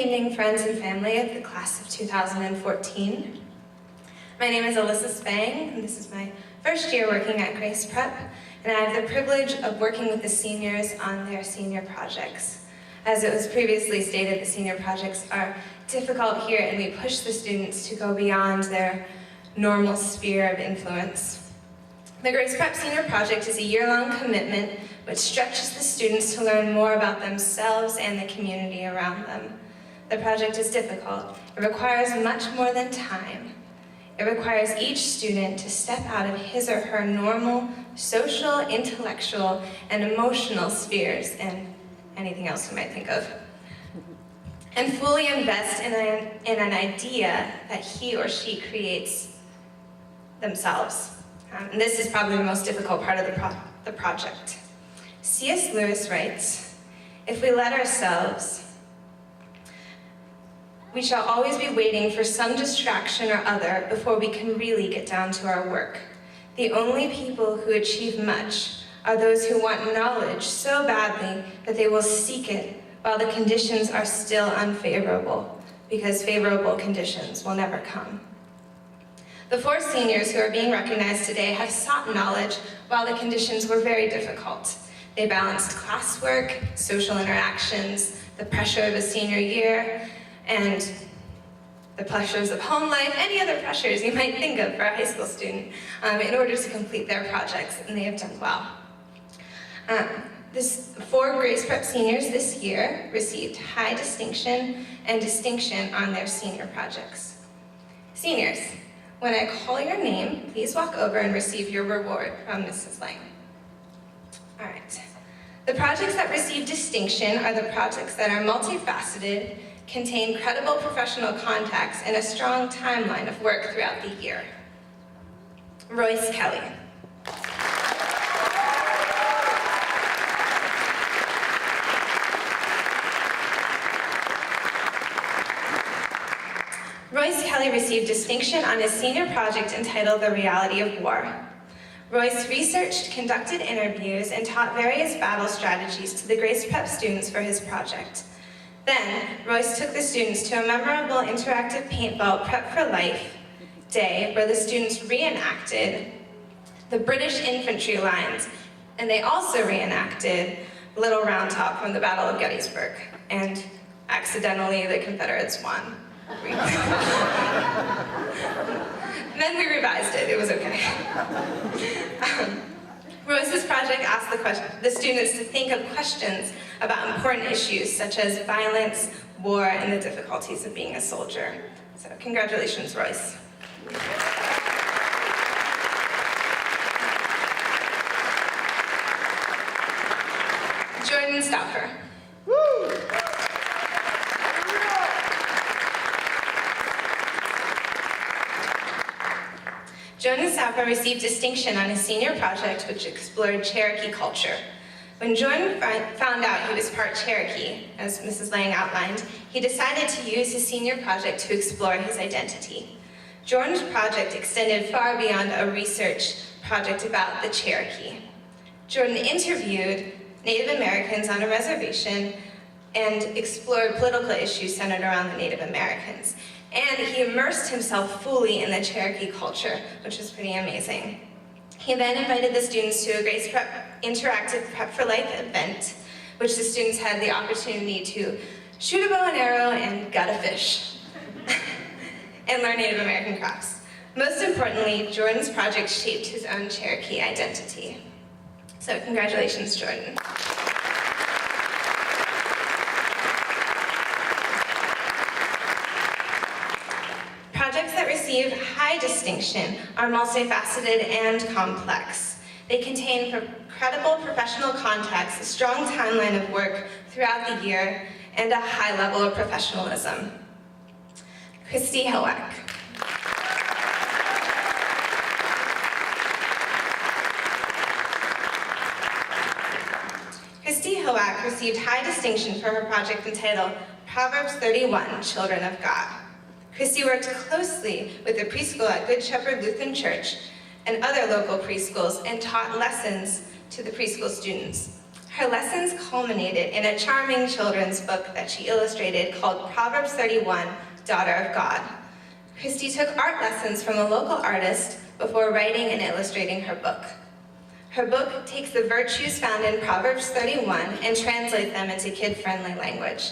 evening, friends and family of the class of 2014. My name is Alyssa Spang, and this is my first year working at Grace Prep, and I have the privilege of working with the seniors on their senior projects. As it was previously stated, the senior projects are difficult here, and we push the students to go beyond their normal sphere of influence. The Grace Prep Senior Project is a year-long commitment which stretches the students to learn more about themselves and the community around them. The project is difficult. It requires much more than time. It requires each student to step out of his or her normal social, intellectual, and emotional spheres, and anything else you might think of, and fully invest in an idea that he or she creates themselves. And this is probably the most difficult part of the project. C.S. Lewis writes, "If we let ourselves, we shall always be waiting for some distraction or other before we can really get down to our work. The only people who achieve much are those who want knowledge so badly that they will seek it while the conditions are still unfavorable, because favorable conditions will never come." The four seniors who are being recognized today have sought knowledge while the conditions were very difficult. They balanced classwork, social interactions, the pressure of a senior year, and the pressures of home life, any other pressures you might think of for a high school student, in order to complete their projects, and they have done well. Four Grace Prep seniors this year received high distinction and distinction on their senior projects. Seniors, when I call your name, please walk over and receive your reward from Mrs. Lang. All right. The projects that receive distinction are the projects that are multifaceted, contain credible professional contacts, and a strong timeline of work throughout the year. Royce Kelly. Royce Kelly received distinction on his senior project entitled The Reality of War. Royce researched, conducted interviews, and taught various battle strategies to the Grace Prep students for his project. Then, Royce took the students to a memorable interactive paintball Prep for Life day where the students reenacted the British infantry lines, and they also reenacted Little Round Top from the Battle of Gettysburg, and accidentally the Confederates won. Then we revised it, it was okay. Royce's project asked the students to think of questions about important issues such as violence, war, and the difficulties of being a soldier. So congratulations, Royce. Jordan Stauffer. Jordan Stauffer received distinction on his senior project, which explored Cherokee culture. When Jordan found out he was part Cherokee, as Mrs. Lang outlined, he decided to use his senior project to explore his identity. Jordan's project extended far beyond a research project about the Cherokee. Jordan interviewed Native Americans on a reservation and explored political issues centered around the Native Americans. And he immersed himself fully in the Cherokee culture, which was pretty amazing. He then invited the students to a Grace Prep interactive Prep for Life event, which the students had the opportunity to shoot a bow and arrow and gut a fish, and learn Native American crafts. Most importantly, Jordan's project shaped his own Cherokee identity. So congratulations, Jordan. Projects that receive high distinction are multifaceted and complex. They contain credible professional contacts, a strong timeline of work throughout the year, and a high level of professionalism. Christy Hilwack. Christy Hilwack received high distinction for her project entitled Proverbs 31, Children of God. Christy worked closely with the preschool at Good Shepherd Lutheran Church and other local preschools and taught lessons to the preschool students. Her lessons culminated in a charming children's book that she illustrated called Proverbs 31, Daughter of God. Christy took art lessons from a local artist before writing and illustrating her book. Her book takes the virtues found in Proverbs 31 and translates them into kid-friendly language.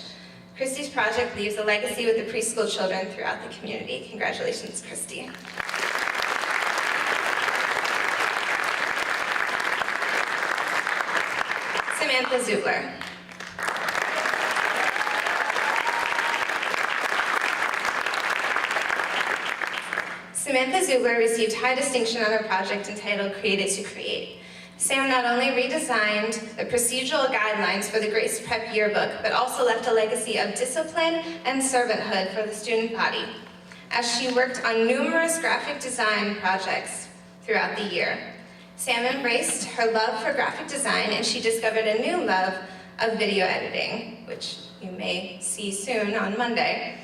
Christy's project leaves a legacy with the preschool children throughout the community. Congratulations, Christy. Samantha Zubler. Samantha Zubler received high distinction on her project entitled Created to Create. Sam not only redesigned the procedural guidelines for the Grace Prep yearbook, but also left a legacy of discipline and servanthood for the student body, as she worked on numerous graphic design projects throughout the year. Sam embraced her love for graphic design, and she discovered a new love of video editing, which you may see soon on Monday.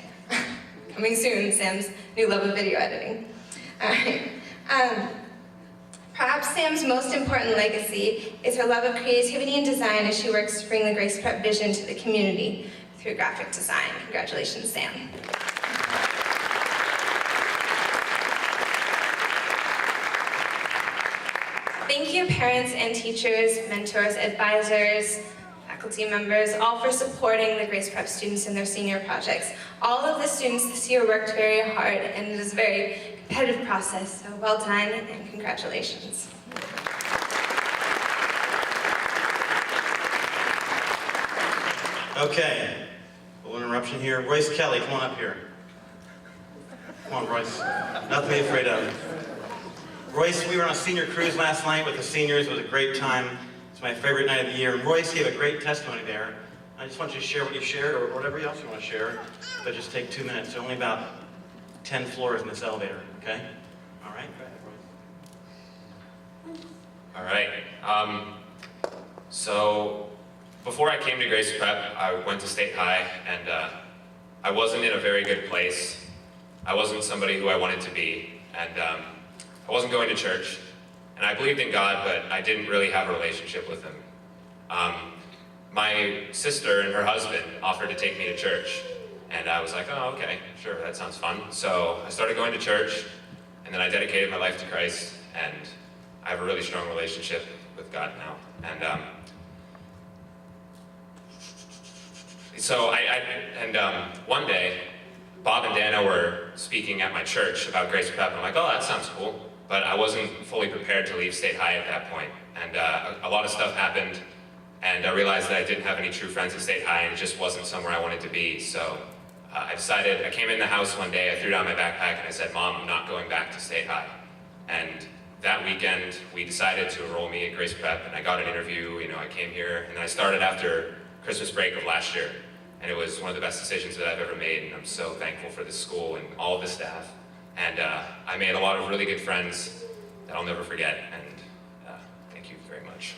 Coming soon, Sam's new love of video editing. All right. Perhaps Sam's most important legacy is her love of creativity and design as she works to bring the Grace Prep vision to the community through graphic design. Congratulations, Sam. Thank you, parents and teachers, mentors, advisors, faculty members, all for supporting the Grace Prep students in their senior projects. All of the students this year worked very hard, and it was a very competitive process, so well done and congratulations. Okay, a little interruption here. Royce Kelly, come on up here. Come on, Royce. Nothing to be afraid of. Royce, we were on a senior cruise last night with the seniors. It was a great time. It's my favorite night of the year. And Royce gave a great testimony there. I just want you to share what you shared or whatever else you want to share, but just take 2 minutes. There's only about 10 floors in this elevator, okay? All right, go ahead, Royce. All right. So before I came to Grace Prep, I went to State High, and I wasn't in a very good place. I wasn't somebody who I wanted to be, and I wasn't going to church. And I believed in God, but I didn't really have a relationship with Him. My sister and her husband offered to take me to church, and I was like, oh, okay, sure, that sounds fun. So I started going to church, and then I dedicated my life to Christ, and I have a really strong relationship with God now. And one day, Bob and Dana were speaking at my church about Grace Prep, and I'm like, oh, that sounds cool. But I wasn't fully prepared to leave State High at that point. And a lot of stuff happened, and I realized that I didn't have any true friends at State High, and it just wasn't somewhere I wanted to be. So I came in the house one day, I threw down my backpack, and I said, Mom, I'm not going back to State High. And that weekend, we decided to enroll me at Grace Prep, and I got an interview, I came here, and I started after Christmas break of last year. And it was one of the best decisions that I've ever made, and I'm so thankful for this school and all of the staff. And I made a lot of really good friends that I'll never forget, and thank you very much.